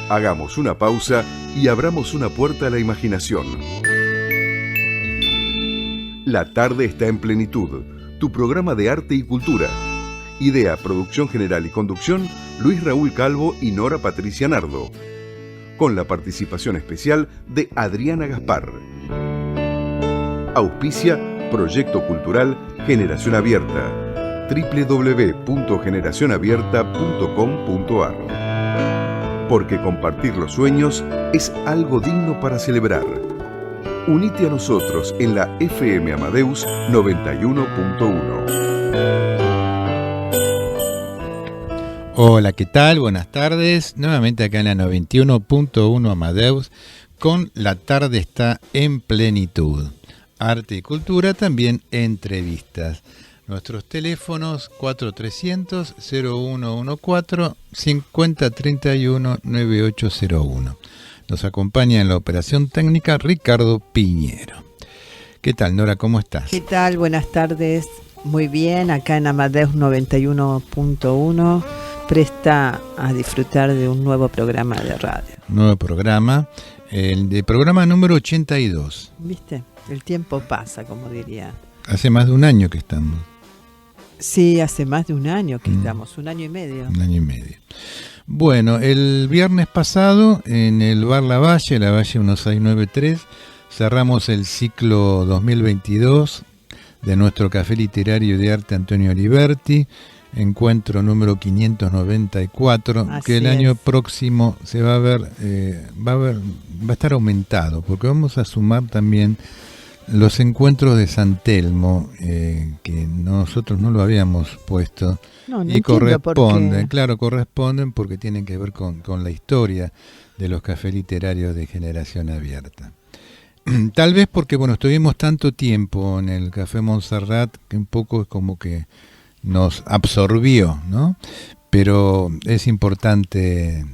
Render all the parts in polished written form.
Hagamos una pausa y abramos una puerta a la imaginación. La tarde está en plenitud, tu programa de arte y cultura. Idea, producción general y conducción, Luis Raúl Calvo y Nora Patricia Nardo. Con la participación especial de Adriana Gaspar. Auspicia Proyecto Cultural Generación Abierta. www.generacionabierta.com.ar. Porque compartir los sueños es algo digno para celebrar. Unite a nosotros en la FM Amadeus 91.1. Hola, ¿qué tal? Buenas tardes. Nuevamente acá en la 91.1 Amadeus con La tarde está en plenitud. Arte y cultura, también entrevistas. Nuestros teléfonos 4300-0114 5031-9801. Nos acompaña en la operación técnica Ricardo Piñero. ¿Qué tal, Nora? ¿Cómo estás? ¿Qué tal? Buenas tardes. Muy bien, acá en Amadeus 91.1. Presta a disfrutar de un nuevo programa de radio. Nuevo programa, el de programa número 82. ¿Viste? El tiempo pasa, como diría. Hace más de un año que estamos. Sí, hace más de un año que estamos, un año y medio. Un año y medio. Bueno, el viernes pasado en el bar La Valle 1693, cerramos el ciclo 2022 de nuestro Café Literario de Arte Antonio Oliverti, encuentro número 594, Así que el año próximo se va a ver, va a estar aumentado, porque vamos a sumar también los encuentros de San Telmo, que nosotros no lo habíamos puesto, y corresponden, claro, corresponden porque tienen que ver con la historia de los cafés literarios de Generación Abierta. Tal vez porque, bueno, estuvimos tanto tiempo en el Café Montserrat que un poco es como que nos absorbió, ¿no? Pero es importante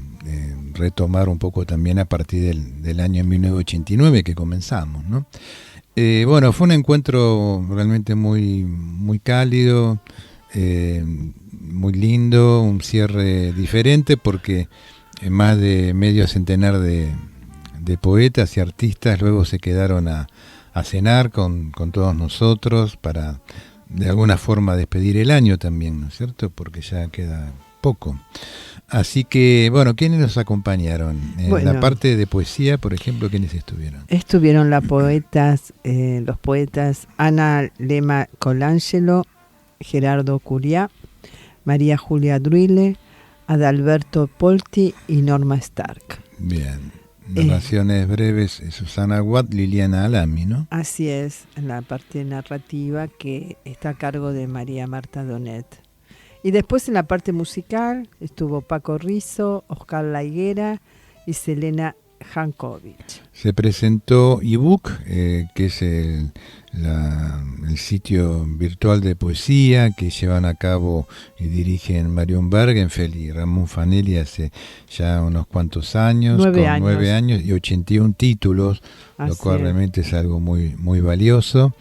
retomar un poco también a partir del año 1989 que comenzamos, ¿no? Bueno, fue un encuentro realmente muy, muy cálido, muy lindo, un cierre diferente porque más de medio centenar de poetas y artistas luego se quedaron a cenar con todos nosotros para de alguna forma despedir el año también, ¿no es cierto? Porque ya queda poco. Así que, bueno, ¿quiénes nos acompañaron? En la parte de poesía, por ejemplo, ¿quiénes estuvieron? Estuvieron los poetas Ana Lema Colangelo, Gerardo Curiá, María Julia Druile, Adalberto Polti y Norma Stark. Bien. Narraciones breves, Susana Watt, Liliana Alami, ¿no? Así es, en la parte narrativa que está a cargo de María Marta Donet. Y después en la parte musical estuvo Paco Rizzo, Oscar La Higuera y Selena Jankovic. Se presentó ebook, que es el sitio virtual de poesía que llevan a cabo y dirigen Marion Bergenfeld y Ramón Fanelli hace ya unos cuantos años, 9 años y 81 títulos, lo cual realmente es algo muy, muy valioso.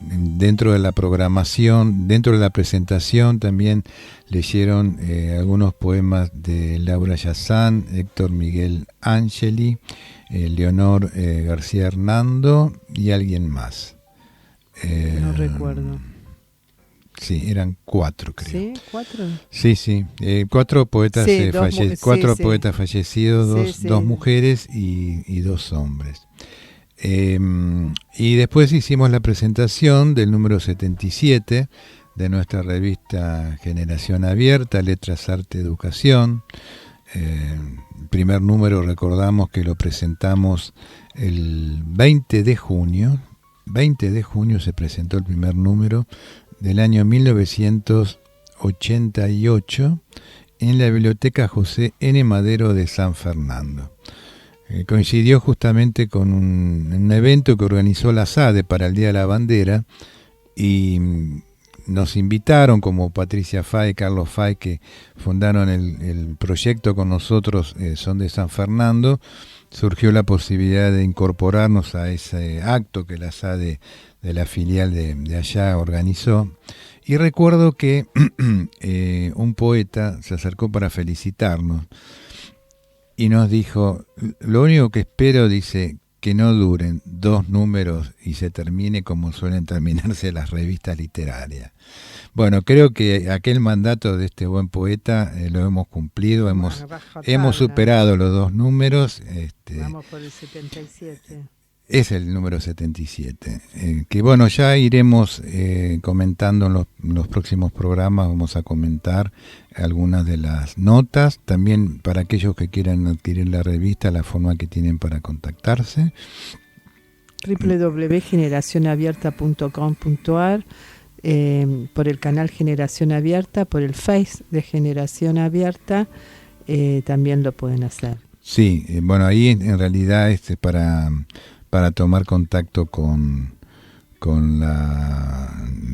Dentro de la programación, dentro de la presentación también leyeron algunos poemas de Laura Yazán, Héctor Miguel Angeli, Leonor García Hernando y alguien más. No recuerdo. Sí, eran 4, creo. ¿Sí? ¿4? Sí. 4 poetas, poetas fallecidos, dos mujeres y 2 hombres. Y después hicimos la presentación del número 77 de nuestra revista Generación Abierta, Letras, Arte, Educación. El primer número, recordamos que lo presentamos el 20 de junio. 20 de junio se presentó el primer número del año 1988 en la Biblioteca José N. Madero de San Fernando. Coincidió justamente con un evento que organizó la SADE para el Día de la Bandera y nos invitaron, como Patricia Fay, Carlos Fay, que fundaron el proyecto con nosotros, son de San Fernando. Surgió la posibilidad de incorporarnos a ese acto que la SADE de la filial de allá organizó. Y recuerdo que un poeta se acercó para felicitarnos y nos dijo, lo único que espero, dice, que no duren 2 números y se termine como suelen terminarse las revistas literarias. Bueno, creo que aquel mandato de este buen poeta lo hemos cumplido, hemos superado los 2 números. Vamos por el 77. Es el número 77, que bueno, ya iremos comentando en los próximos programas, vamos a comentar algunas de las notas, también para aquellos que quieran adquirir la revista, la forma que tienen para contactarse. www.generacionabierta.com.ar, por el canal Generación Abierta, por el Face de Generación Abierta, también lo pueden hacer. Sí, bueno, ahí en realidad para tomar contacto con las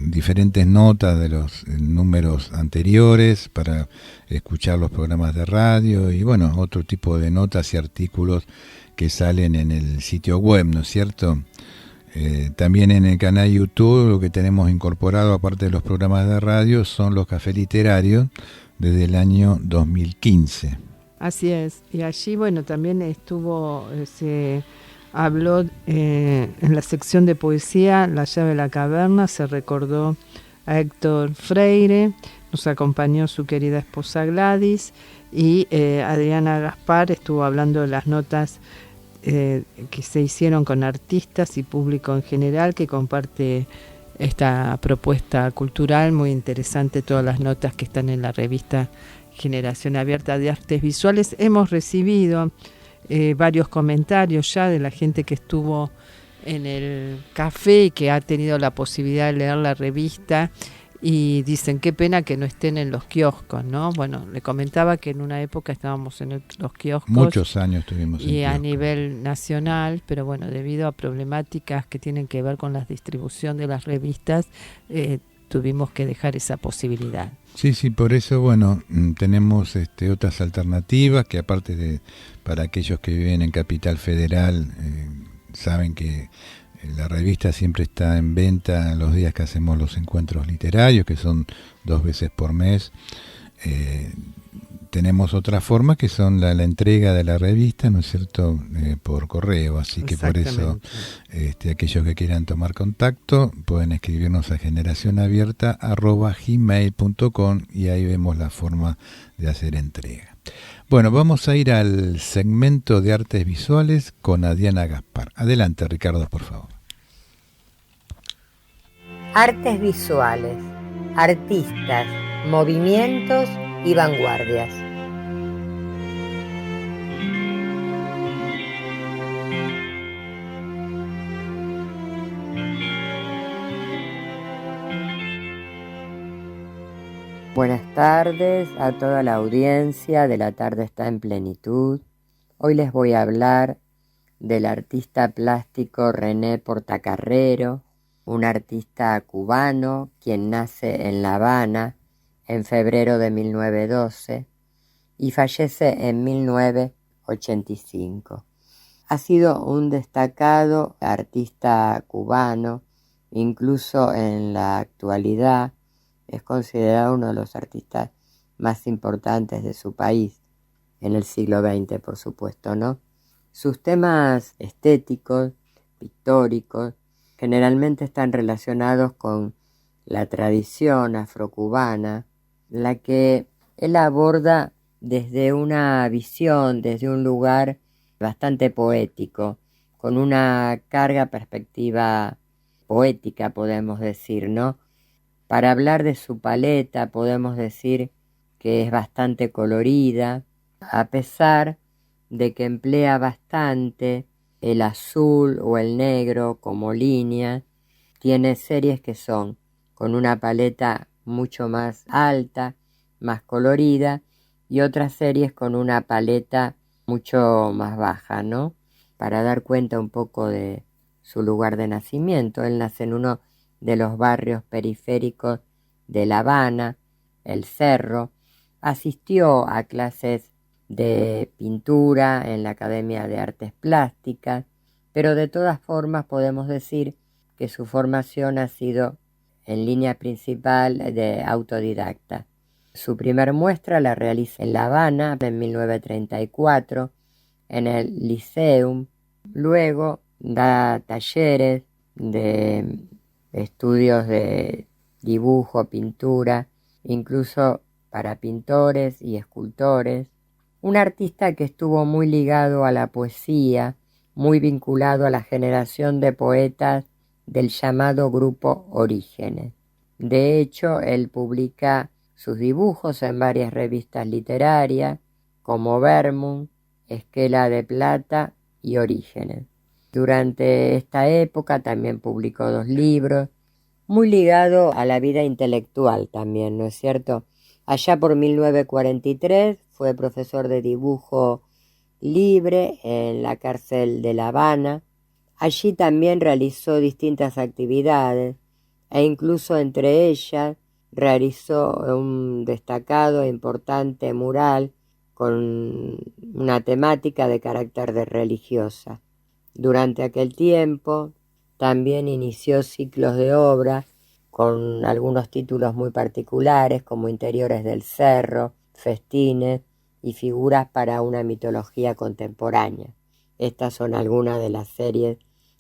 diferentes notas de los números anteriores, para escuchar los programas de radio y bueno, otro tipo de notas y artículos que salen en el sitio web, ¿no es cierto? También en el canal YouTube lo que tenemos incorporado, aparte de los programas de radio, son los cafés literarios desde el año 2015. Así es, y allí bueno, también habló en la sección de poesía, La llave de la caverna, se recordó a Héctor Freire, nos acompañó su querida esposa Gladys y Adriana Gaspar estuvo hablando de las notas que se hicieron con artistas y público en general que comparte esta propuesta cultural muy interesante, todas las notas que están en la revista Generación Abierta de Artes Visuales. Hemos recibido varios comentarios ya de la gente que estuvo en el café y que ha tenido la posibilidad de leer la revista y dicen qué pena que no estén en los kioscos, ¿no? Bueno, le comentaba que en una época estábamos en los kioscos. Muchos años estuvimos en y a kioscos. nivel nacional, pero bueno, debido a problemáticas que tienen que ver con la distribución de las revistas, tuvimos que dejar esa posibilidad. Sí, por eso, bueno, tenemos otras alternativas que aparte de, para aquellos que viven en Capital Federal, saben que la revista siempre está en venta los días que hacemos los encuentros literarios, que son 2 veces por mes. Tenemos otra forma que son la entrega de la revista, ¿no es cierto?, por correo, así que por eso aquellos que quieran tomar contacto pueden escribirnos a generacionabierta@gmail.com y ahí vemos la forma de hacer entrega. Bueno, vamos a ir al segmento de artes visuales con Adriana Gaspar. Adelante, Ricardo, por favor. Artes visuales, artistas, movimientos y vanguardias. Buenas tardes a toda la audiencia de La Tarde Está en Plenitud. Hoy les voy a hablar del artista plástico René Portocarrero, un artista cubano quien nace en La Habana en febrero de 1912 y fallece en 1985. Ha sido un destacado artista cubano, incluso en la actualidad es considerado uno de los artistas más importantes de su país, en el siglo XX, por supuesto, ¿no? Sus temas estéticos, pictóricos, generalmente están relacionados con la tradición afrocubana, la que él aborda desde una visión, desde un lugar bastante poético, con una carga perspectiva poética, podemos decir, ¿no? Para hablar de su paleta podemos decir que es bastante colorida, a pesar de que emplea bastante el azul o el negro como línea. Tiene series que son con una paleta mucho más alta, más colorida, y otras series con una paleta mucho más baja, ¿no? Para dar cuenta un poco de su lugar de nacimiento. Él nace en uno de los barrios periféricos de La Habana, El Cerro. Asistió a clases de pintura en la Academia de Artes Plásticas, pero de todas formas podemos decir que su formación ha sido en línea principal de autodidacta. Su primer muestra la realiza en La Habana en 1934 en el Liceum. Luego da talleres de estudios de dibujo, pintura, incluso para pintores y escultores. Un artista que estuvo muy ligado a la poesía, muy vinculado a la generación de poetas del llamado Grupo Orígenes. De hecho, él publica sus dibujos en varias revistas literarias, como Vermont, Esquela de Plata y Orígenes. Durante esta época también publicó 2 libros, muy ligado a la vida intelectual también, ¿no es cierto? Allá por 1943 fue profesor de dibujo libre en la cárcel de La Habana. Allí también realizó distintas actividades e incluso entre ellas realizó un destacado e importante mural con una temática de carácter religiosa. Durante aquel tiempo también inició ciclos de obras con algunos títulos muy particulares como Interiores del Cerro, Festines y Figuras para una mitología contemporánea. Estas son algunas de las series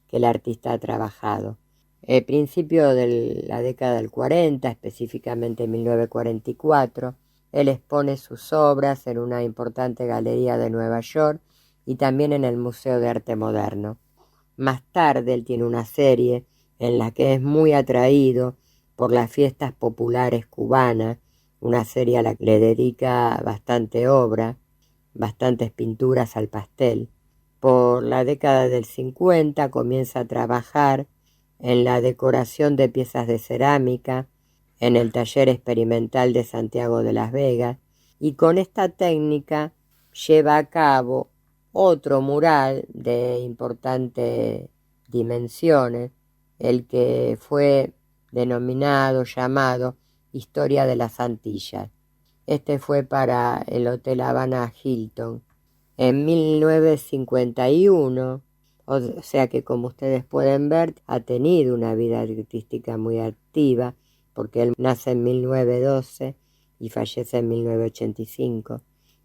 que el artista ha trabajado. A principios de la década del 40, específicamente en 1944, él expone sus obras en una importante galería de Nueva York y también en el Museo de Arte Moderno. Más tarde él tiene una serie en la que es muy atraído por las fiestas populares cubanas, una serie a la que le dedica bastante obra, bastantes pinturas al pastel. Por la década del 50 comienza a trabajar en la decoración de piezas de cerámica, en el taller experimental de Santiago de Las Vegas, y con esta técnica lleva a cabo otro mural de importantes dimensiones, el que fue llamado Historia de las Antillas. Este fue para el Hotel Habana Hilton en 1951, o sea que, como ustedes pueden ver, ha tenido una vida artística muy activa, porque él nace en 1912 y fallece en 1985.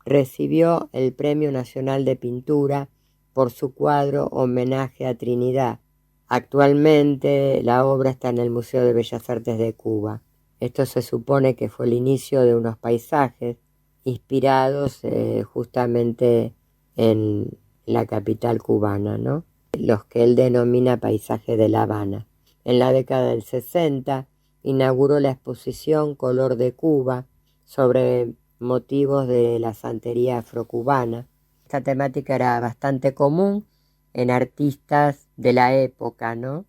Recibió el Premio Nacional de Pintura por su cuadro Homenaje a Trinidad. Actualmente la obra está en el Museo de Bellas Artes de Cuba. Esto se supone que fue el inicio de unos paisajes inspirados justamente en la capital cubana, ¿no? Los que él denomina paisaje de La Habana. En la década del 60 inauguró la exposición Color de Cuba sobre motivos de la santería afrocubana. Esta temática era bastante común en artistas de la época, ¿no?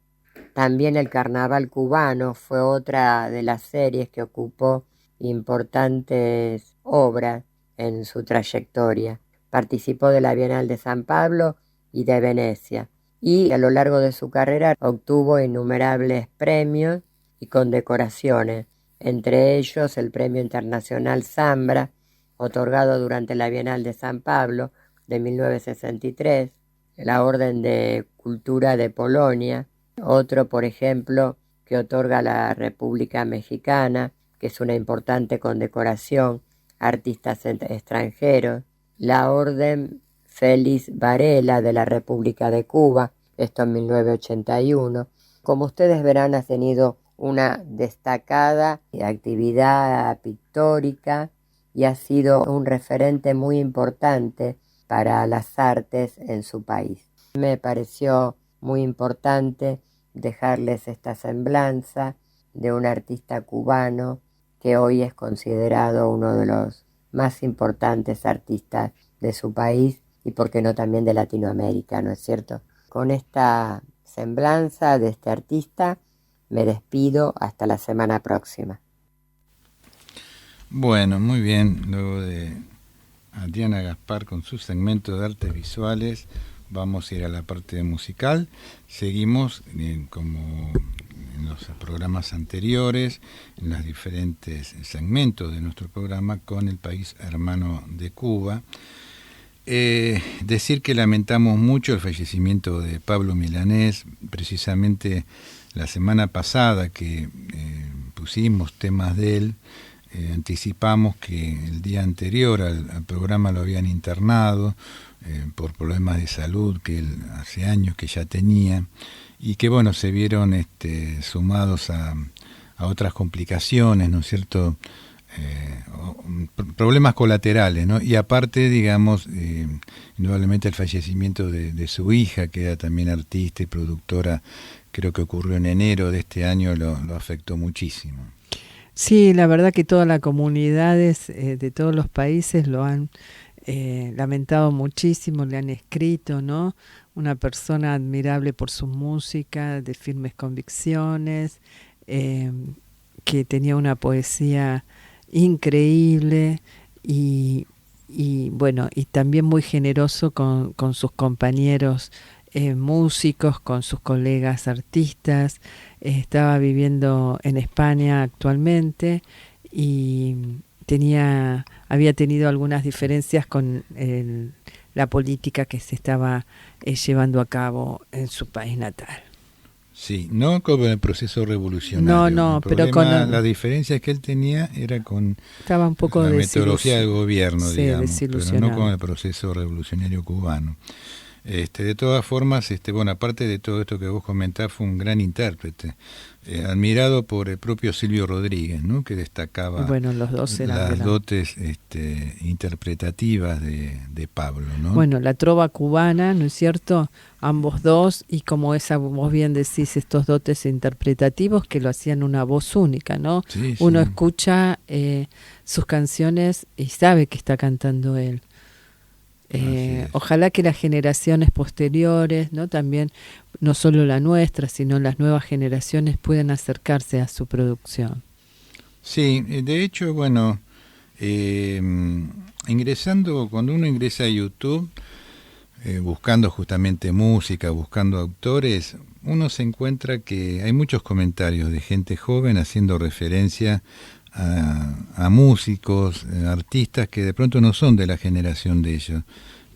También el carnaval cubano fue otra de las series que ocupó importantes obras en su trayectoria. Participó de la Bienal de San Pablo y de Venecia, y a lo largo de su carrera obtuvo innumerables premios y condecoraciones, entre ellos el Premio Internacional Zambra, otorgado durante la Bienal de San Pablo de 1963, la Orden de Cultura de Polonia, otro, por ejemplo, que otorga la República Mexicana, que es una importante condecoración a artistas extranjeros, la Orden Félix Varela de la República de Cuba, esto en 1981. Como ustedes verán, ha tenido una destacada actividad pictórica y ha sido un referente muy importante para las artes en su país. Me pareció muy importante dejarles esta semblanza de un artista cubano que hoy es considerado uno de los más importantes artistas de su país y, por qué no, también de Latinoamérica, ¿no es cierto? Con esta semblanza de este artista me despido hasta la semana próxima. Bueno, muy bien. Luego de Adriana Gaspar con su segmento de artes visuales, vamos a ir a la parte musical. Seguimos como en los programas anteriores, en los diferentes segmentos de nuestro programa, con el país hermano de Cuba. Decir que lamentamos mucho el fallecimiento de Pablo Milanés. Precisamente la semana pasada que pusimos temas de él, anticipamos que el día anterior al programa lo habían internado por problemas de salud que él hace años que ya tenía, y que bueno, se vieron sumados a otras complicaciones, ¿no es cierto? Problemas colaterales, ¿no? Y aparte, digamos, indudablemente el fallecimiento de su hija, que era también artista y productora, creo que ocurrió en enero de este año, lo afectó muchísimo. Sí, la verdad que todas las comunidades de todos los países lo han lamentado muchísimo, le han escrito, ¿no? Una persona admirable por su música, de firmes convicciones, que tenía una poesía increíble y bueno, y también muy generoso con sus compañeros músicos, con sus colegas artistas. Estaba viviendo en España actualmente y había tenido algunas diferencias con la política que se estaba llevando a cabo en su país natal. Sí, no con el proceso revolucionario. No, pero con la diferencia es que él tenía era con estaba un poco la metodología del gobierno, sí, digamos, pero no con el proceso revolucionario cubano. De todas formas, bueno, aparte de todo esto que vos comentás, fue un gran intérprete, admirado por el propio Silvio Rodríguez, ¿no? Que destacaba los dos eran las dotes interpretativas de Pablo, ¿no? Bueno, la trova cubana, ¿no es cierto? Ambos dos, y como vos bien decís, estos dotes interpretativos que lo hacían una voz única, ¿no? Sí, uno sí. escucha sus canciones y sabe que está cantando él. Ojalá que las generaciones posteriores, ¿no? También, no solo la nuestra, sino las nuevas generaciones puedan acercarse a su producción. Sí, de hecho, bueno, cuando uno ingresa a YouTube, buscando justamente música, buscando autores, uno se encuentra que hay muchos comentarios de gente joven haciendo referencia a músicos, artistas que de pronto no son de la generación de ellos,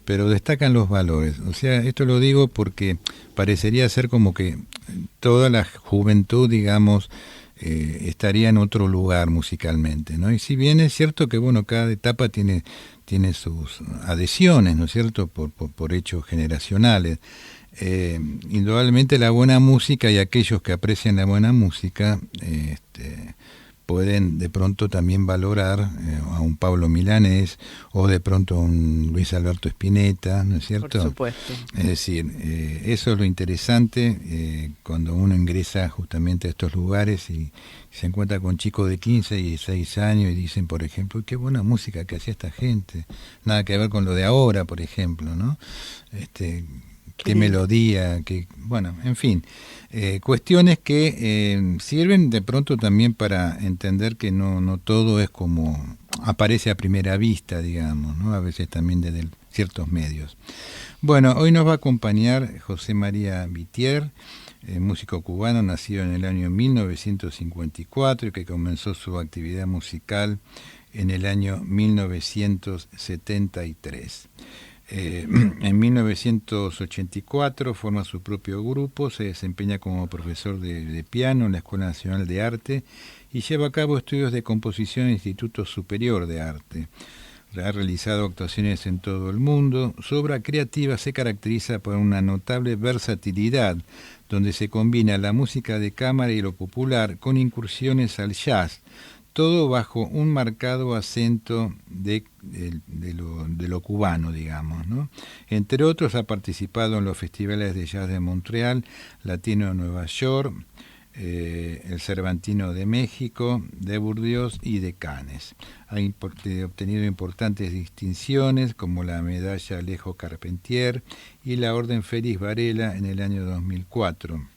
pero destacan los valores. O sea, esto lo digo porque parecería ser como que toda la juventud, digamos, estaría en otro lugar musicalmente, ¿no? Y si bien es cierto que, bueno, cada etapa tiene sus adhesiones, ¿no es cierto?, por hechos generacionales. Indudablemente la buena música y aquellos que aprecian la buena música pueden de pronto también valorar a un Pablo Milanés o de pronto a un Luis Alberto Spinetta, ¿no es cierto? Por supuesto. Es decir, eso es lo interesante cuando uno ingresa justamente a estos lugares y se encuentra con chicos de 15 y 16 años y dicen, por ejemplo, qué buena música que hacía esta gente, nada que ver con lo de ahora, por ejemplo, ¿no? Qué melodía, bueno, en fin, cuestiones que sirven de pronto también para entender que no todo es como aparece a primera vista, digamos, ¿no? A veces también desde ciertos medios. Bueno, hoy nos va a acompañar José María Vittier, músico cubano nacido en el año 1954 y que comenzó su actividad musical en el año 1973. En 1984 forma su propio grupo, se desempeña como profesor de piano en la Escuela Nacional de Arte y lleva a cabo estudios de composición en el Instituto Superior de Arte. Ha realizado actuaciones en todo el mundo. Su obra creativa se caracteriza por una notable versatilidad, donde se combina la música de cámara y lo popular con incursiones al jazz, todo bajo un marcado acento de lo cubano, digamos, ¿no? Entre otros, ha participado en los festivales de jazz de Montreal, Latino de Nueva York, el Cervantino de México, de Burdeos y de Cannes. Ha obtenido importantes distinciones como la medalla Alejo Carpentier y la Orden Félix Varela en el año 2004.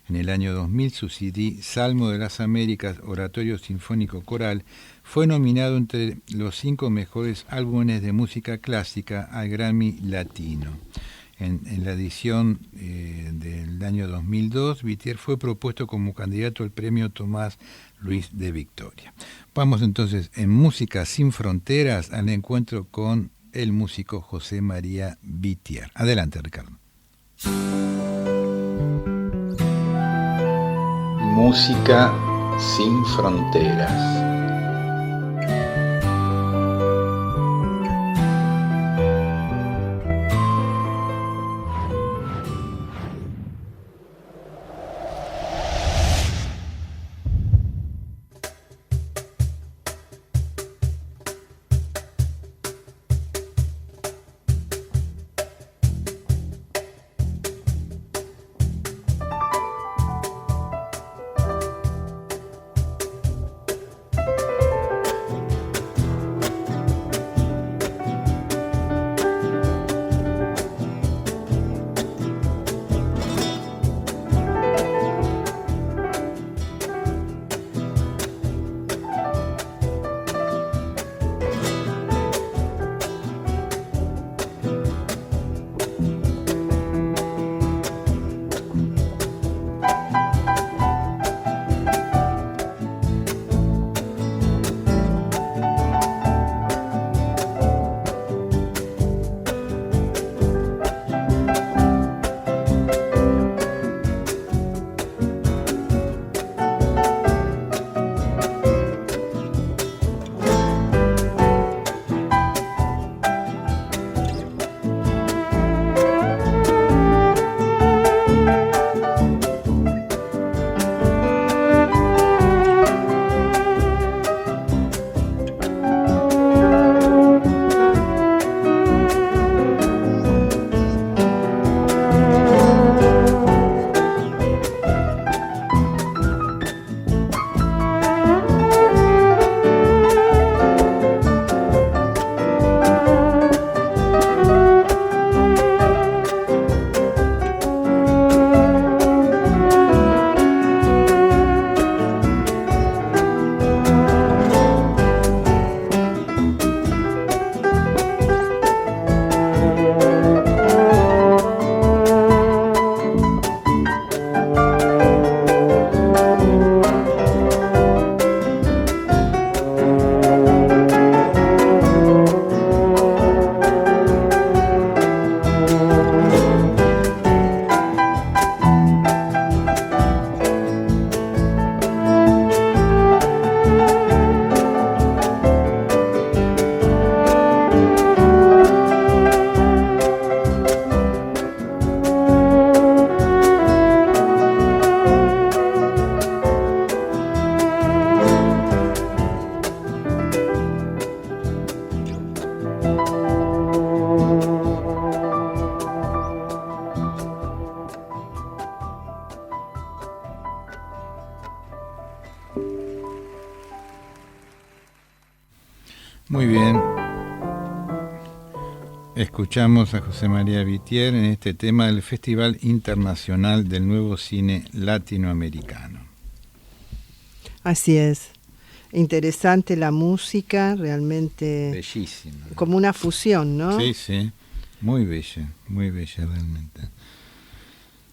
En el año 2000 su CD Salmo de las Américas, Oratorio Sinfónico Coral, fue nominado entre los 5 mejores álbumes de música clásica al Grammy Latino. En la edición del año 2002, Vittier fue propuesto como candidato al premio Tomás Luis de Victoria. Vamos entonces en Música Sin Fronteras al encuentro con el músico José María Vittier. Adelante, Ricardo. Música sin fronteras. Muy bien. Escuchamos a José María Vitier en este tema del Festival Internacional del Nuevo Cine Latinoamericano. Así es. Interesante la música, realmente. Bellísima. Como una fusión, ¿no? Sí, sí. Muy bella realmente.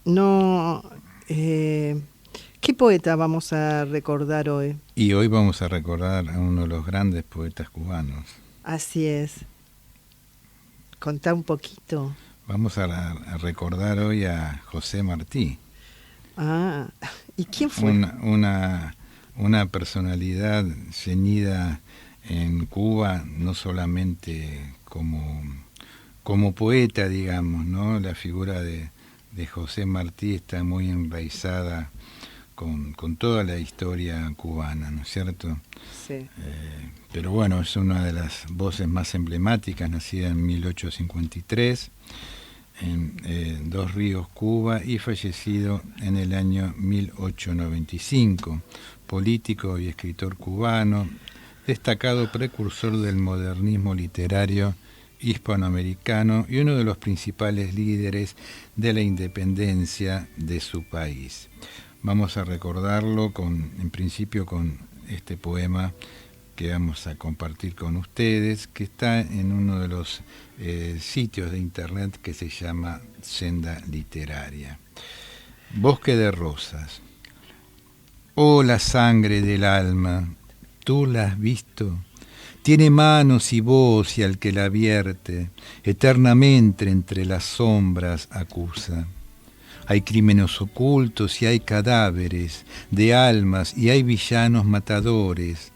No. ¿Qué poeta vamos a recordar hoy? Y hoy vamos a recordar a uno de los grandes poetas cubanos. Así es. Contá un poquito. Vamos a recordar hoy a José Martí. Ah, ¿y quién fue? Una personalidad ceñida en Cuba, no solamente como poeta, digamos, ¿no? La figura de José Martí está muy enraizada con toda la historia cubana, ¿no es cierto? Sí. Pero bueno, es una de las voces más emblemáticas, nacida en 1853 en Dos Ríos, Cuba, y fallecido en el año 1895, político y escritor cubano, destacado precursor del modernismo literario hispanoamericano y uno de los principales líderes de la independencia de su país. Vamos a recordarlo en principio con este poema que vamos a compartir con ustedes, que está en uno de los sitios de internet que se llama Senda Literaria. Bosque de rosas. Oh, la sangre del alma, ¿tú la has visto? Tiene manos y voz y al que la vierte, eternamente entre las sombras acusa. Hay crímenes ocultos y hay cadáveres de almas y hay villanos matadores.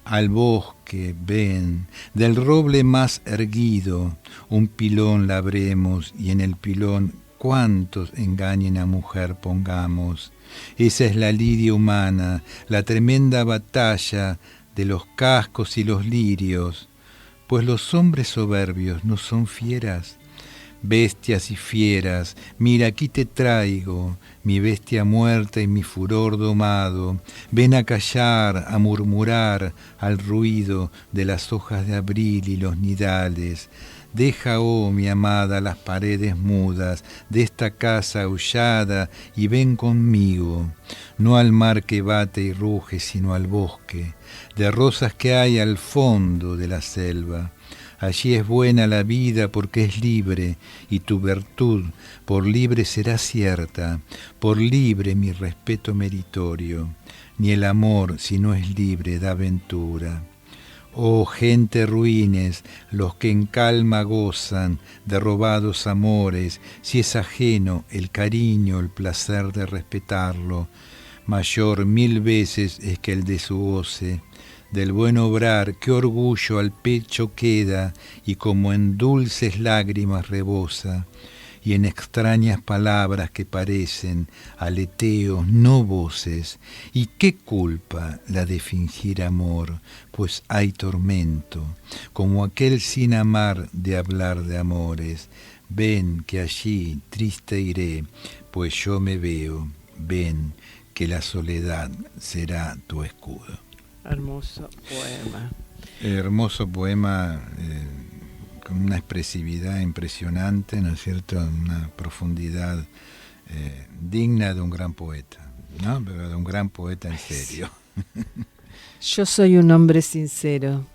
Al bosque, ven, del roble más erguido, un pilón labremos y en el pilón cuántos engañen a mujer pongamos. Esa es la lidia humana, la tremenda batalla de los cascos y los lirios, pues los hombres soberbios no son fieras. Bestias y fieras, mira aquí te traigo, mi bestia muerta y mi furor domado, ven a callar, a murmurar al ruido de las hojas de abril y los nidales. Deja, oh mi amada, las paredes mudas de esta casa aullada y ven conmigo, no al mar que bate y ruge, sino al bosque, de rosas que hay al fondo de la selva. Allí es buena la vida porque es libre, y tu virtud por libre será cierta, por libre mi respeto meritorio. Ni el amor, si no es libre, da ventura. Oh gente ruines, los que en calma gozan de robados amores, si es ajeno el cariño, el placer de respetarlo, mayor 1000 veces es que el de su goce. Del buen obrar, qué orgullo al pecho queda, y como en dulces lágrimas rebosa, y en extrañas palabras que parecen aleteos, no voces, y qué culpa la de fingir amor, pues hay tormento, como aquel sin amar de hablar de amores. Ven que allí triste iré, pues yo me veo, ven que la soledad será tu escudo. Hermoso poema. Hermoso poema con una expresividad impresionante, ¿no es cierto? Una profundidad digna de un gran poeta, ¿no? Pero de un gran poeta en serio. Yo soy un hombre sincero.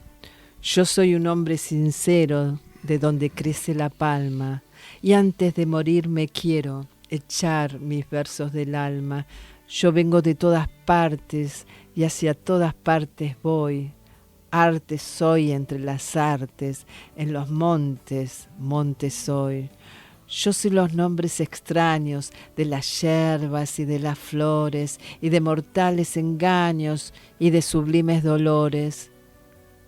Yo soy un hombre sincero de donde crece la palma. Y antes de morir me quiero echar mis versos del alma. Yo vengo de todas partes y hacia todas partes voy. Arte soy entre las artes, en los montes, montes soy. Yo soy los nombres extraños de las yerbas y de las flores, y de mortales engaños y de sublimes dolores.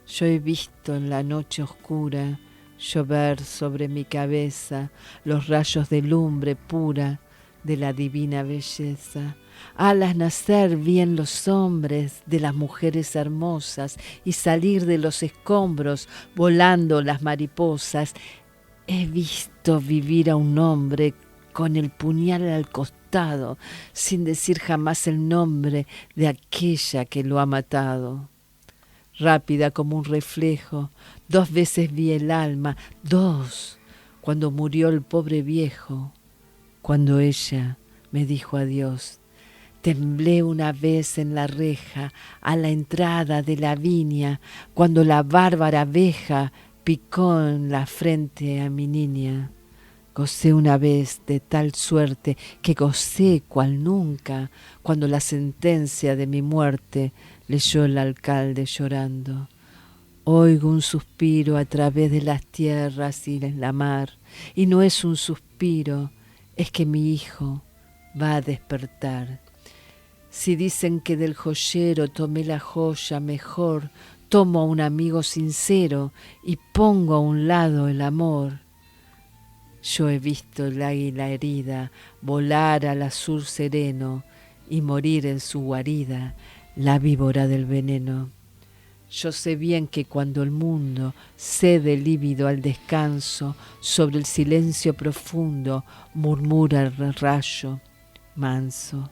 Yo he visto en la noche oscura llover sobre mi cabeza los rayos de lumbre pura de la divina belleza. Alas nacer bien los hombres de las mujeres hermosas y salir de los escombros volando las mariposas. He visto vivir a un hombre con el puñal al costado, sin decir jamás el nombre de aquella que lo ha matado. rápida como un reflejo. 2 veces vi el alma, 2, cuando murió el pobre viejo, cuando ella me dijo adiós. Temblé una vez en la reja, a la entrada de la viña, cuando la bárbara abeja picó en la frente a mi niña. Gocé una vez de tal suerte que gocé cual nunca, cuando la sentencia de mi muerte leyó el alcalde llorando. Oigo un suspiro a través de las tierras y en la mar, y no es un suspiro, es que mi hijo va a despertar. Si dicen que del joyero tomé la joya mejor, tomo a un amigo sincero y pongo a un lado el amor. Yo he visto el águila herida volar al azul sereno y morir en su guarida la víbora del veneno. Yo sé bien que cuando el mundo cede lívido al descanso, sobre el silencio profundo murmura el rayo manso.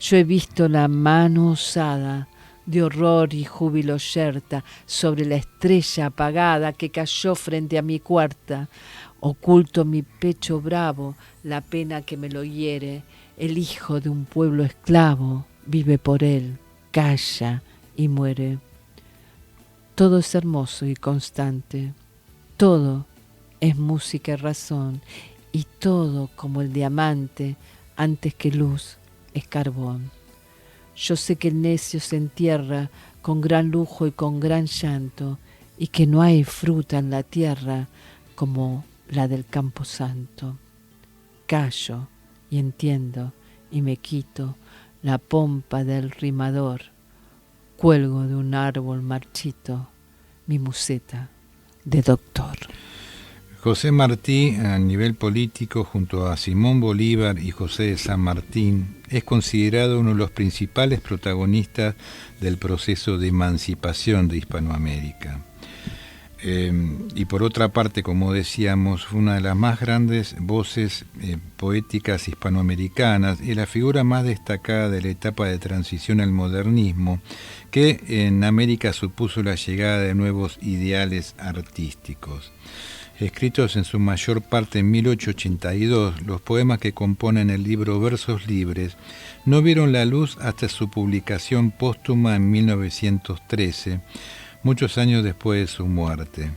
Yo he visto la mano osada de horror y júbilo yerta sobre la estrella apagada que cayó frente a mi cuarta. Oculto mi pecho bravo la pena que me lo hiere. El hijo de un pueblo esclavo vive por él, calla y muere. Todo es hermoso y constante, todo es música y razón, y todo como el diamante, antes que luz, es carbón. Yo sé que el necio se entierra con gran lujo y con gran llanto, y que no hay fruta en la tierra como la del campo santo. Callo y entiendo y me quito la pompa del rimador. Cuelgo de un árbol marchito mi museta de doctor. José Martí, a nivel político, junto a Simón Bolívar y José de San Martín, es considerado uno de los principales protagonistas del proceso de emancipación de Hispanoamérica. Y por otra parte, como decíamos, fue una de las más grandes voces poéticas hispanoamericanas y la figura más destacada de la etapa de transición al modernismo, que en América supuso la llegada de nuevos ideales artísticos. Escritos en su mayor parte en 1882, los poemas que componen el libro Versos Libres no vieron la luz hasta su publicación póstuma en 1913, muchos años después de su muerte.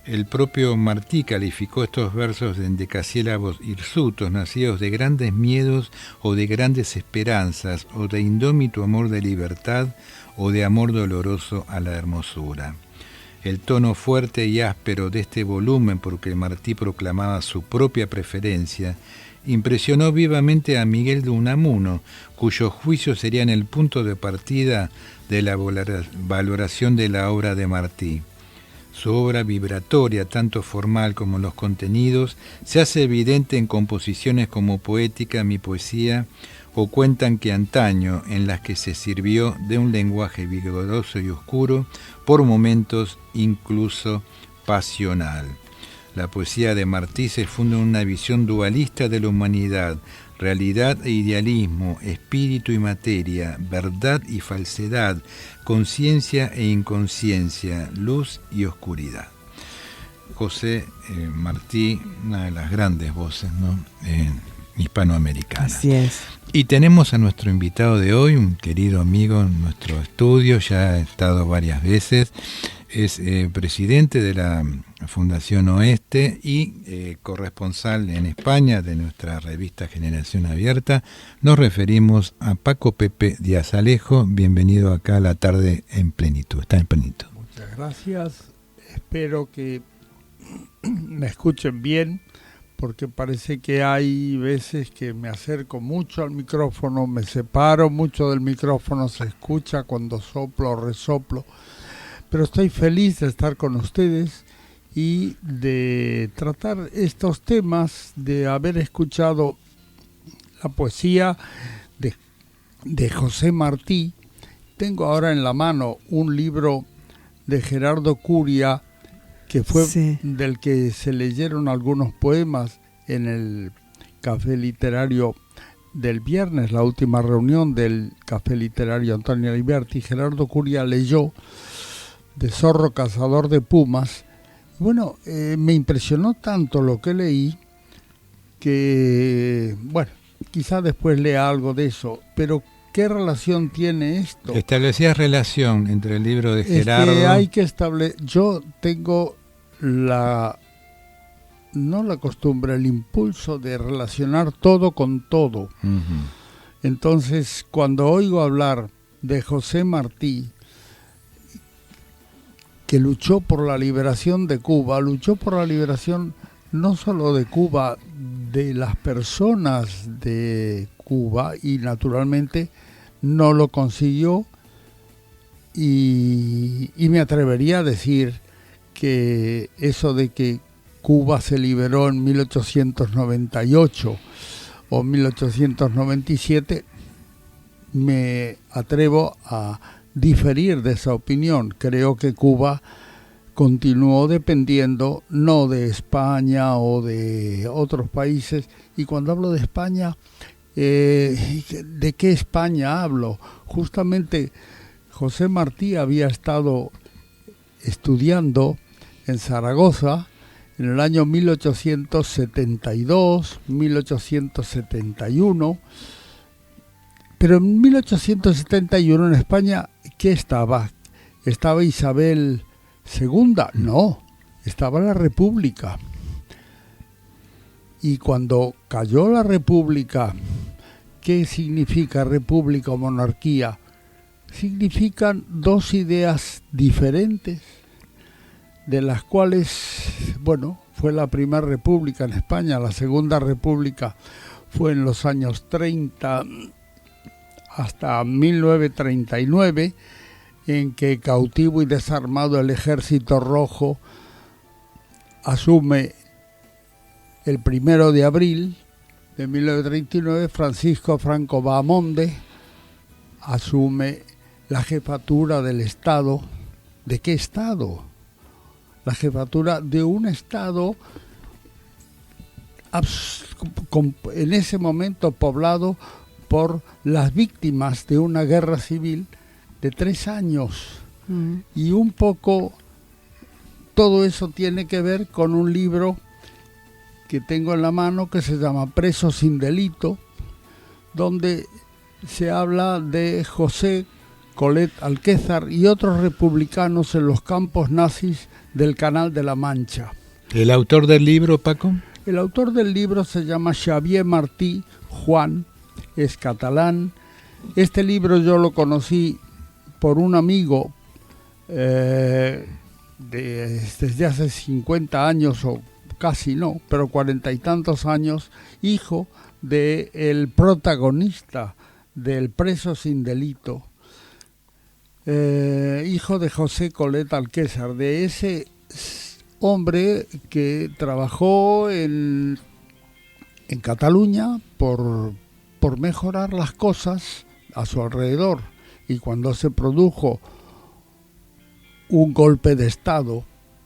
El propio Martí calificó estos versos de endecasílabos hirsutos, nacidos de grandes miedos o de grandes esperanzas, o de indómito amor de libertad o de amor doloroso a la hermosura. El tono fuerte y áspero de este volumen, porque Martí proclamaba su propia preferencia, impresionó vivamente a Miguel de Unamuno, cuyo juicio sería el punto de partida de la valoración de la obra de Martí. Su obra vibratoria, tanto formal como los contenidos, se hace evidente en composiciones como Poética, Mi Poesía, o Cuentan que antaño, en las que se sirvió de un lenguaje vigoroso y oscuro, por momentos incluso pasional. La poesía de Martí se funda en una visión dualista de la humanidad, realidad e idealismo, espíritu y materia, verdad y falsedad, conciencia e inconsciencia, luz y oscuridad. José Martí, una de las grandes voces, ¿no?, hispanoamericanas. Así es. Y tenemos a nuestro invitado de hoy, un querido amigo en nuestro estudio, ya ha estado varias veces, es presidente de la Fundación Oeste y corresponsal en España de nuestra revista Generación Abierta. Nos referimos a Paco Pepe Díaz Alejo. Bienvenido acá a La Tarde en Plenitud. Está en plenitud. Muchas gracias. Espero que me escuchen bien, porque parece que hay veces que me acerco mucho al micrófono, me separo mucho del micrófono, se escucha cuando soplo o resoplo. Pero estoy feliz de estar con ustedes y de tratar estos temas, de haber escuchado la poesía de José Martí. Tengo ahora en la mano un libro de Gerardo Curia, que fue del que se leyeron algunos poemas en el Café Literario del viernes, la última reunión del Café Literario Antonio Aliberti. Gerardo Curia leyó de Zorro Cazador de Pumas. Bueno, me impresionó tanto lo que leí que, bueno, quizá después lea algo de eso, pero ¿qué relación tiene esto? Establecías relación entre el libro de Gerardo. Es que hay que yo tengo no la costumbre, el impulso de relacionar todo con todo. Uh-huh. Entonces, cuando oigo hablar de José Martí, que luchó por la liberación de Cuba, luchó por la liberación no solo de Cuba, de las personas de Cuba, y naturalmente no lo consiguió, y me atrevería a decir que eso de que Cuba se liberó en 1898 o 1897, me atrevo a diferir de esa opinión. Creo que Cuba continuó dependiendo no de España o de otros países, y cuando hablo de España, ¿de qué España hablo? Justamente José Martí había estado estudiando en Zaragoza en el año 1872, 1871, pero en 1871 en España, ¿qué estaba? ¿Estaba Isabel II? No, estaba la República. Y cuando cayó la República, ¿qué significa república o monarquía? Significan dos ideas diferentes, de las cuales, bueno, fue la primera república en España, la segunda república fue en los años 30 hasta 1939, en que cautivo y desarmado el Ejército Rojo asume el 1 de abril de 1939, Francisco Franco Bahamonde asume la jefatura del Estado. ¿De qué Estado? La jefatura de un Estado en ese momento poblado por las víctimas de una guerra civil de 3 años. Y un poco todo eso tiene que ver con un libro que tengo en la mano que se llama Preso sin delito, donde se habla de José Colet Alquézar y otros republicanos en los campos nazis del Canal de la Mancha. ¿El autor del libro, Paco? El autor del libro se llama Xavier Martí Juan, es catalán. Este libro yo lo conocí por un amigo desde hace 50 años, o casi no, pero 40 y tantos años, hijo del protagonista del Preso sin delito, hijo de José Colet Alquézar, de ese hombre que trabajó en Cataluña por mejorar las cosas a su alrededor. Y cuando se produjo un golpe de Estado,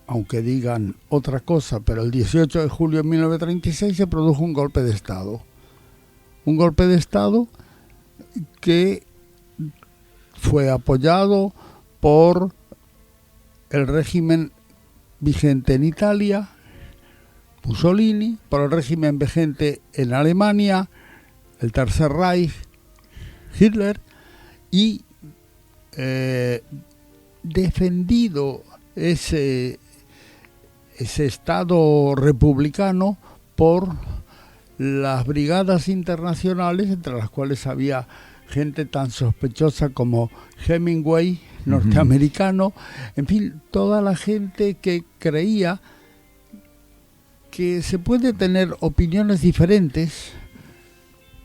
aunque digan otra cosa, pero el 18 de julio de 1936 se produjo un golpe de Estado. Un golpe de Estado que fue apoyado por el régimen vigente en Italia, Mussolini, por el régimen vigente en Alemania, el Tercer Reich, Hitler, y defendido ese Estado republicano por las brigadas internacionales, entre las cuales había gente tan sospechosa como Hemingway, norteamericano, en fin, toda la gente que creía que se puede tener opiniones diferentes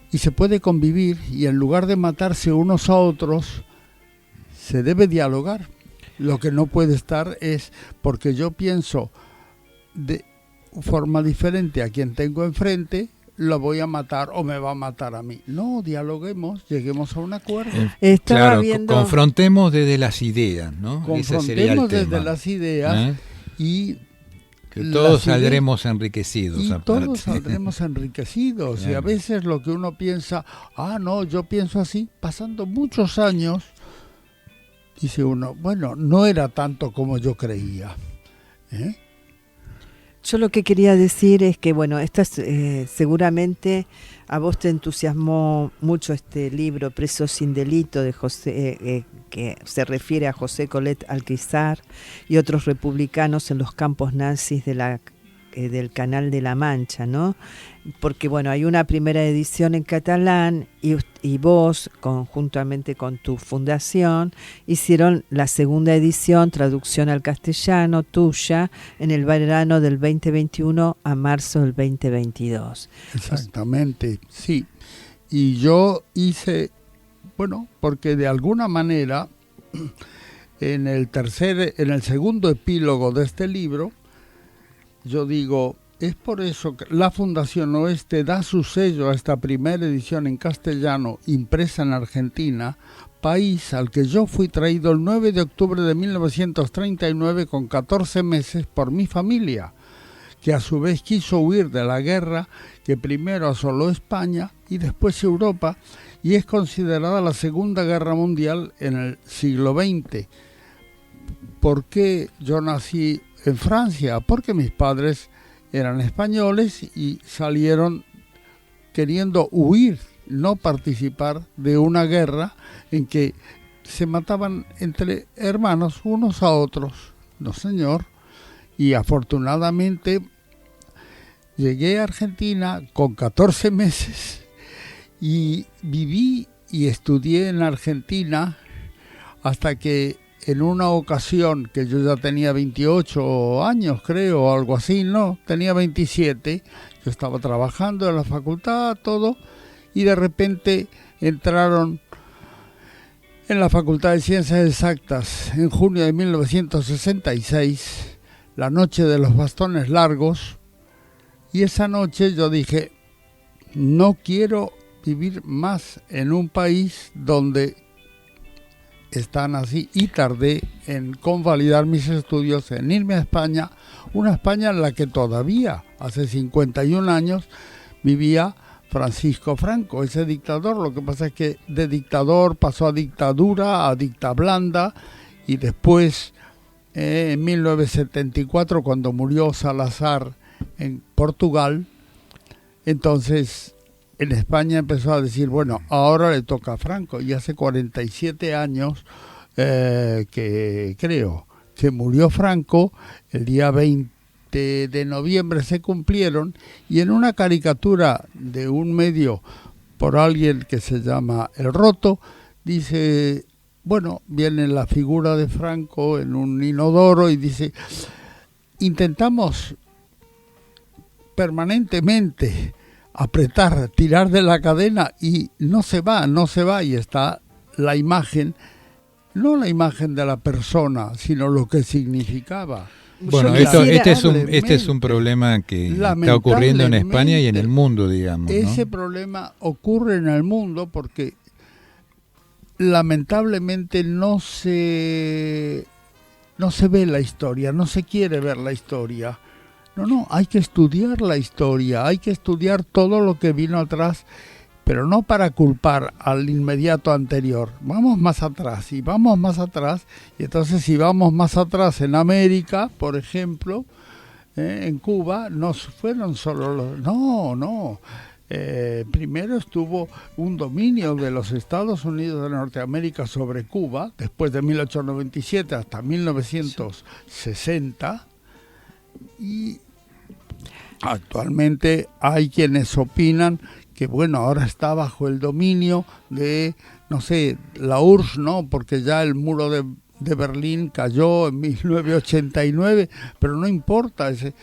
y se puede convivir, y en lugar de matarse unos a otros, se debe dialogar. Lo que no puede estar es porque yo pienso de forma diferente a quien tengo enfrente, lo voy a matar o me va a matar a mí. No, dialoguemos, lleguemos a un acuerdo. Claro, confrontemos desde las ideas, ¿no? Confrontemos desde las ideas y que todos saldremos enriquecidos. Y todos saldremos enriquecidos. Claro. Y a veces lo que uno piensa, no, yo pienso así, pasando muchos años, dice uno, bueno, no era tanto como yo creía. Yo lo que quería decir es que, bueno, seguramente a vos te entusiasmó mucho este libro, Preso sin delito, de José, que se refiere a José Colet Alquizar y otros republicanos en los campos nazis del Canal de la Mancha, ¿no? Porque, bueno, hay una primera edición en catalán y vos, conjuntamente con tu fundación, hicieron la segunda edición, traducción al castellano, tuya, en el verano del 2021 a marzo del 2022. Exactamente, sí. Y yo hice, bueno, porque de alguna manera, en el segundo epílogo de este libro, yo digo, es por eso que la Fundación Oeste da su sello a esta primera edición en castellano impresa en Argentina, país al que yo fui traído el 9 de octubre de 1939 con 14 meses por mi familia, que a su vez quiso huir de la guerra que primero asoló España y después Europa, y es considerada la Segunda Guerra Mundial en el siglo XX. ¿Por qué yo nací en Francia? Porque mis padres eran españoles y salieron queriendo huir, no participar de una guerra en que se mataban entre hermanos unos a otros. No, señor. Y afortunadamente llegué a Argentina con 14 meses y viví y estudié en Argentina hasta que en una ocasión, que yo ya tenía 28 años, creo, o algo así, no, tenía 27, yo estaba trabajando en la facultad, todo, y de repente entraron en la Facultad de Ciencias Exactas en junio de 1966, la noche de los bastones largos, y esa noche yo dije, no quiero vivir más en un país donde están así, y tardé en convalidar mis estudios, en irme a España, una España en la que todavía hace 51 años vivía Francisco Franco, ese dictador. Lo que pasa es que de dictador pasó a dictadura, a dictablanda, y después en 1974, cuando murió Salazar en Portugal, entonces en España empezó a decir, bueno, ahora le toca a Franco, y hace 47 años que creo que murió Franco, el día 20 de noviembre se cumplieron, y en una caricatura de un medio por alguien que se llama El Roto, dice, bueno, viene la figura de Franco en un inodoro y dice, intentamos permanentemente apretar, tirar de la cadena y no se va, y está la imagen, no la imagen de la persona, sino lo que significaba. Bueno, este es un problema que está ocurriendo en España y en el mundo, digamos, ¿no? Ese problema ocurre en el mundo porque lamentablemente no se ve la historia, no se quiere ver la historia. No, hay que estudiar la historia, hay que estudiar todo lo que vino atrás, pero no para culpar al inmediato anterior. Vamos más atrás, y entonces si vamos más atrás en América, por ejemplo, en Cuba, no fueron solo los... No. Primero estuvo un dominio de los Estados Unidos de Norteamérica sobre Cuba, después de 1897 hasta 1960, y actualmente hay quienes opinan que, bueno, ahora está bajo el dominio de, no sé, la URSS, ¿no? Porque ya el muro de Berlín cayó en 1989, pero no importa, es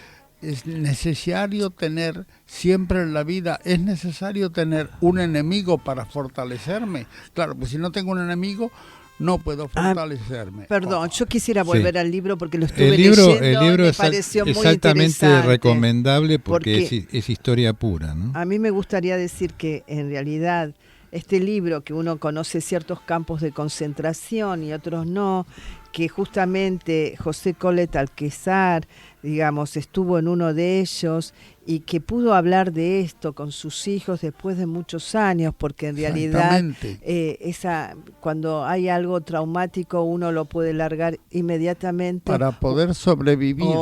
necesario tener, siempre en la vida, es necesario tener un enemigo para fortalecerme. Claro, pues si no tengo un enemigo, no puedo fortalecerme. Perdón, yo quisiera volver al libro porque lo estuve leyendo. El libro me pareció muy exactamente recomendable porque es historia pura, ¿no? A mí me gustaría decir que en realidad este libro, que uno conoce ciertos campos de concentración y otros no, que justamente José Colet Alquizar digamos, estuvo en uno de ellos y que pudo hablar de esto con sus hijos después de muchos años, porque en realidad cuando hay algo traumático uno lo puede largar inmediatamente. Para poder sobrevivir,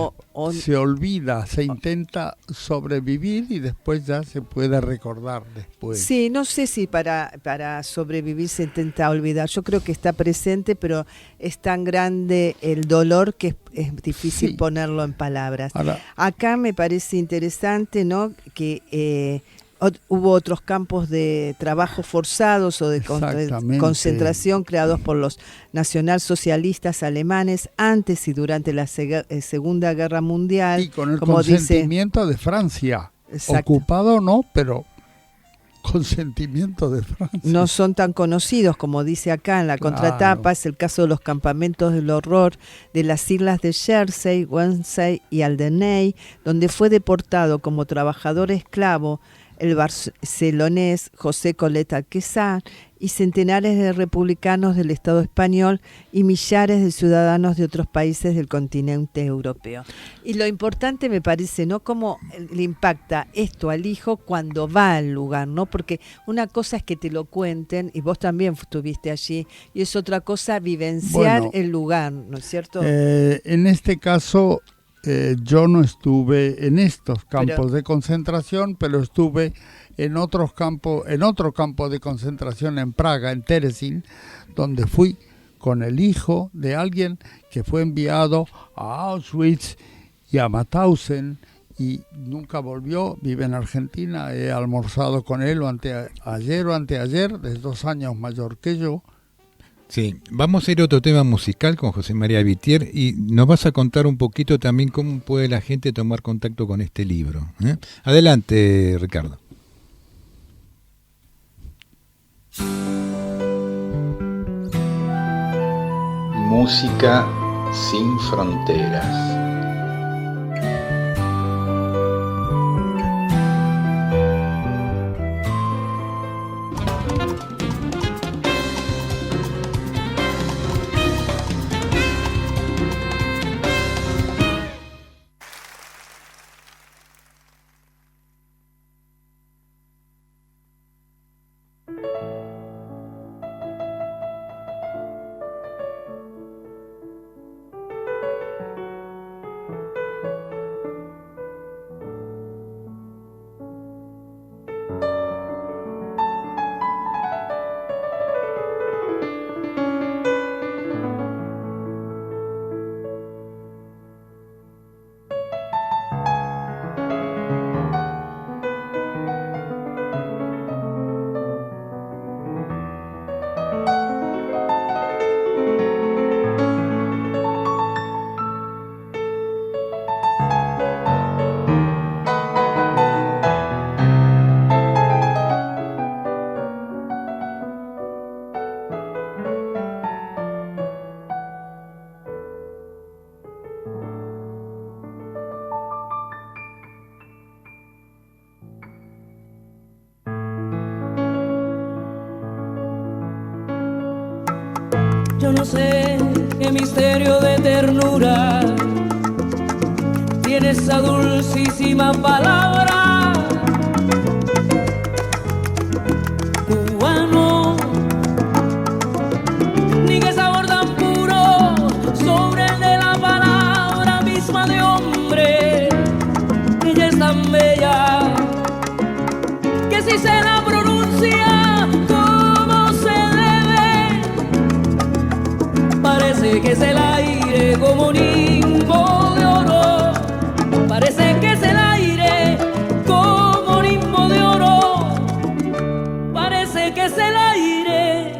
se olvida, se intenta sobrevivir y después ya se puede recordar después. Sí, no sé si para sobrevivir se intenta olvidar, yo creo que está presente, pero es tan grande el dolor que es difícil ponerlo en palabras. Ahora, acá me parece interesante, ¿no?, que hubo otros campos de trabajo forzados o de concentración creados por los nacionalsocialistas alemanes antes y durante la Segunda Guerra Mundial. Y con el consentimiento de Francia. Ocupado no, pero consentimiento de Francia. No son tan conocidos, como dice acá en la contratapa, es el caso de los campamentos del horror de las islas de Jersey, Guernsey y Alderney, donde fue deportado como trabajador esclavo el barcelonés José Coleta Quesada y centenares de republicanos del Estado español y millares de ciudadanos de otros países del continente europeo. Y lo importante me parece, ¿no?, cómo le impacta esto al hijo cuando va al lugar, ¿no? Porque una cosa es que te lo cuenten, y vos también estuviste allí, y es otra cosa vivenciar el lugar, ¿no es cierto? En este caso, yo no estuve en estos campos de concentración, pero estuve en otro campo de concentración en Praga, en Terezín, donde fui con el hijo de alguien que fue enviado a Auschwitz y a Mauthausen y nunca volvió, vive en Argentina, he almorzado con él ayer o anteayer, es 2 años mayor que yo. Sí, vamos a ir a otro tema musical con José María Vitier y nos vas a contar un poquito también cómo puede la gente tomar contacto con este libro. Adelante, Ricardo. Música sin fronteras. Yo no sé qué misterio de ternura tiene esa dulcísima palabra. Cubano, ni qué sabor tan puro sobre el de la palabra misma de hombre. Ella es tan bella que si se la pronuncia como se debe, parece que es el aire como un nimbo de oro. Parece que es el aire como un nimbo de oro. Parece que es el aire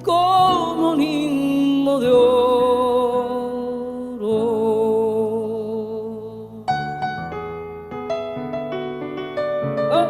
como un nimbo de oro. Oh.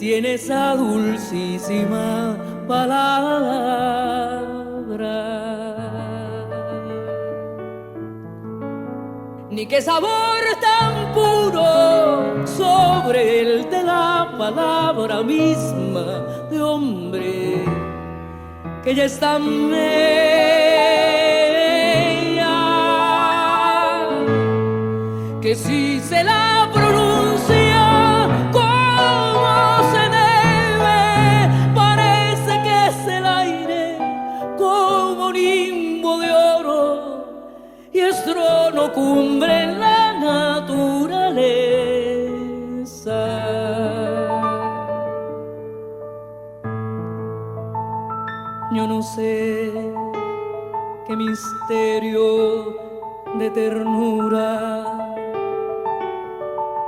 tiene esa dulcísima palabra. Ni qué sabor tan puro sobre el de la palabra misma de hombre, que ya es tan bella, que si se la pronuncia como se debe, parece que es el aire como un nimbo de oro y es trono cumbre en la naturaleza. Yo no sé qué misterio de ternura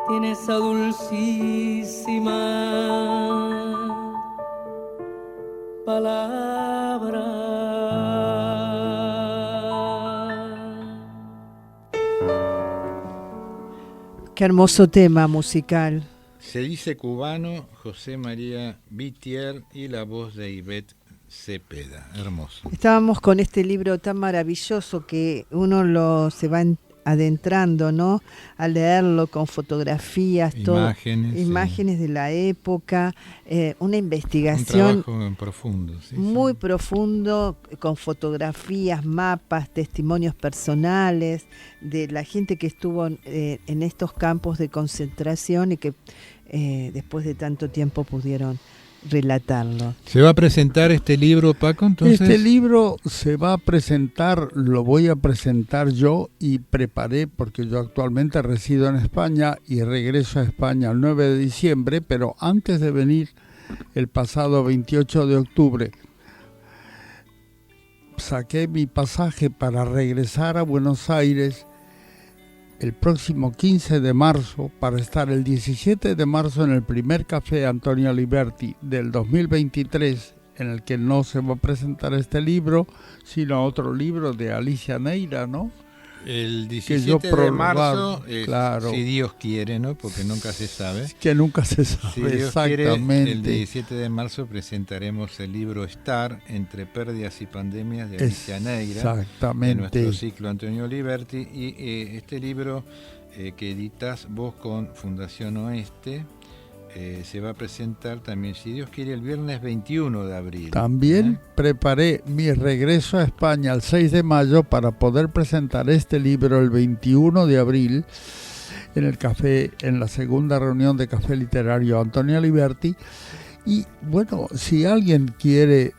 tiene esa dulcísima palabra. Qué hermoso tema musical. Se dice cubano, José María Vitier y la voz de Ivette Cepeda. Hermoso. Estábamos con este libro tan maravilloso que uno se va adentrando, ¿no? A leerlo con fotografías, imágenes de la época, una investigación. Un trabajo profundo. Sí, muy profundo, con fotografías, mapas, testimonios personales de la gente que estuvo en estos campos de concentración y que después de tanto tiempo pudieron relatarlo. ¿Se va a presentar este libro, Paco, entonces? Este libro se va a presentar, lo voy a presentar yo y preparé, porque yo actualmente resido en España y regreso a España el 9 de diciembre, pero antes de venir el pasado 28 de octubre, saqué mi pasaje para regresar a Buenos Aires el próximo 15 de marzo para estar el 17 de marzo en el primer café Antonio Liberti del 2023, en el que no se va a presentar este libro, sino otro libro de Alicia Neira, ¿no? El 17 de marzo, claro, si Dios quiere, ¿no? Porque nunca se sabe. Que nunca se sabe, si Dios exactamente. Quiere, el 17 de marzo presentaremos el libro Star, entre pérdidas y pandemias, de Alicia Neira. Exactamente. En nuestro ciclo Antonio Liberti. Y este libro que editas vos con Fundación Oeste, se va a presentar también, si Dios quiere, el viernes 21 de abril. También preparé mi regreso a España el 6 de mayo para poder presentar este libro el 21 de abril en el café, en la segunda reunión de Café Literario Antonio Liberti. Y bueno, si alguien quiere...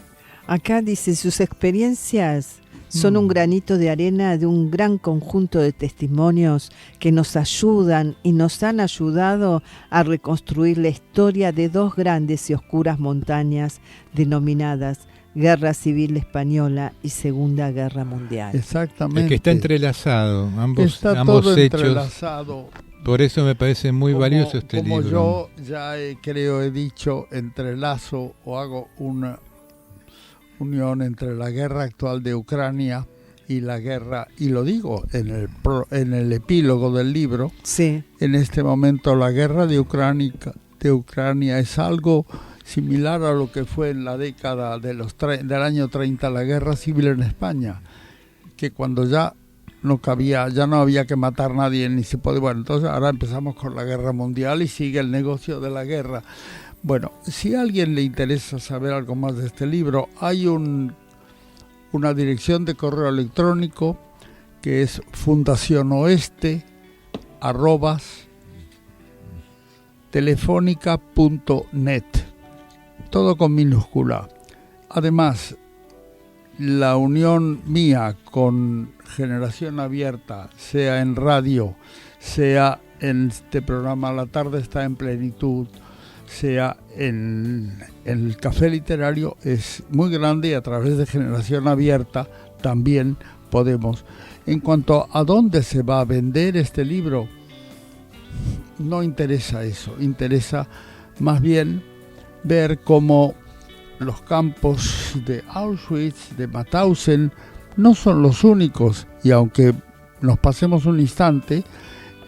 Acá dice, sus experiencias son un granito de arena de un gran conjunto de testimonios que nos ayudan y nos han ayudado a reconstruir la historia de dos grandes y oscuras montañas denominadas Guerra Civil Española y Segunda Guerra Mundial. Exactamente. El que está entrelazado, ambos todo hechos. Entrelazado. Por eso me parece muy valioso este libro. Como yo ya he dicho, entrelazo o hago una unión entre la guerra actual de Ucrania y la guerra, y lo digo en el epílogo del libro, sí. En este momento la guerra de Ucrania es algo similar a lo que fue en la década del año 30 la guerra civil en España, que cuando ya no había que matar a nadie ni se puede, bueno, entonces ahora empezamos con la guerra mundial y sigue el negocio de la guerra. Bueno, si a alguien le interesa saber algo más de este libro, hay una dirección de correo electrónico que es fundacionoeste@telefónica.net, todo con minúscula. Además, la unión mía con Generación Abierta, sea en radio, sea en este programa La Tarde está en Plenitud, sea en el Café Literario, es muy grande, y a través de Generación Abierta también podemos. En cuanto a dónde se va a vender este libro, no interesa eso, interesa más bien ver cómo los campos de Auschwitz, de Mauthausen, no son los únicos, y aunque nos pasemos un instante,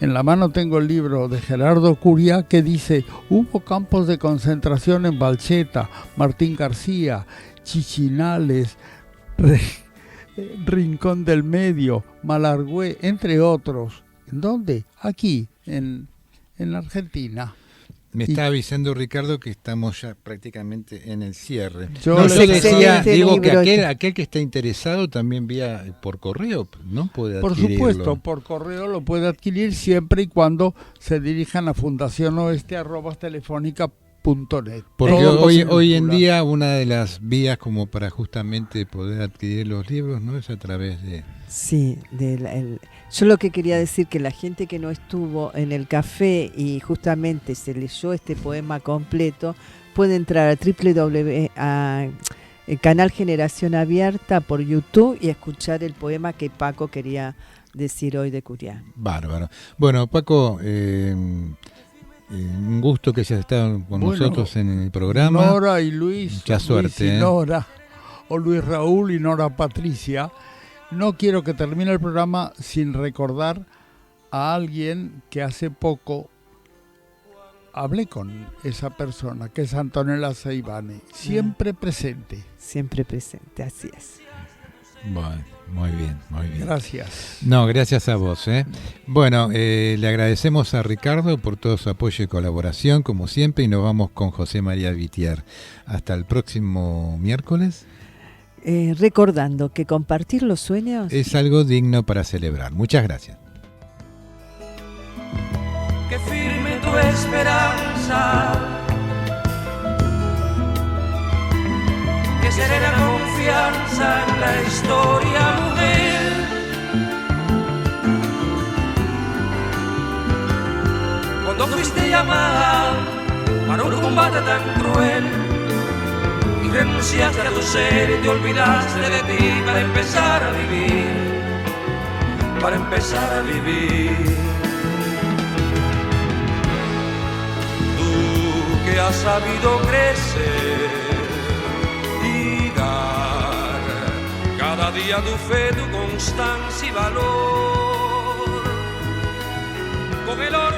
En la mano tengo el libro de Gerardo Curia que dice: hubo campos de concentración en Balcheta, Martín García, Chichinales, Rincón del Medio, Malargüe, entre otros. ¿En dónde? Aquí, en Argentina. Me está avisando Ricardo que estamos ya prácticamente en el cierre. Yo decía, digo que libro aquel que está interesado también vía por correo, ¿no? Puede Por adquirirlo. supuesto, por correo lo puede adquirir siempre y cuando se dirijan a fundacionoeste@telefónica.net. Porque Todo hoy en circular. día una de las vías como para justamente poder adquirir los libros, ¿no? Es a través de... Sí, yo lo que quería decir que la gente que no estuvo en el café y justamente se leyó este poema completo, puede entrar a el canal Generación Abierta por YouTube y escuchar el poema que Paco quería decir hoy de Curia. Bárbaro. Bueno, Paco, un gusto que hayas estado con nosotros en el programa. Nora y Luis. Mucha suerte. Luis y Nora, o Luis Raúl y Nora Patricia. No quiero que termine el programa sin recordar a alguien que hace poco hablé con esa persona, que es Antonella Seivane, siempre presente. Siempre presente, así es. Bueno, muy bien, muy bien. Gracias. No, gracias a vos. Bueno, le agradecemos a Ricardo por todo su apoyo y colaboración, como siempre, y nos vamos con José María Vitier. Hasta el próximo miércoles. Recordando que compartir los sueños es algo digno para celebrar. Muchas gracias. Que firme tu esperanza, que serena confianza en la historia, mujer. Cuando fuiste llamada para un combate tan cruel y renunciaste a tu ser y te olvidaste de ti para empezar a vivir, para empezar a vivir. Que has sabido crecer y dar cada día tu fe, tu constancia y valor, con el oro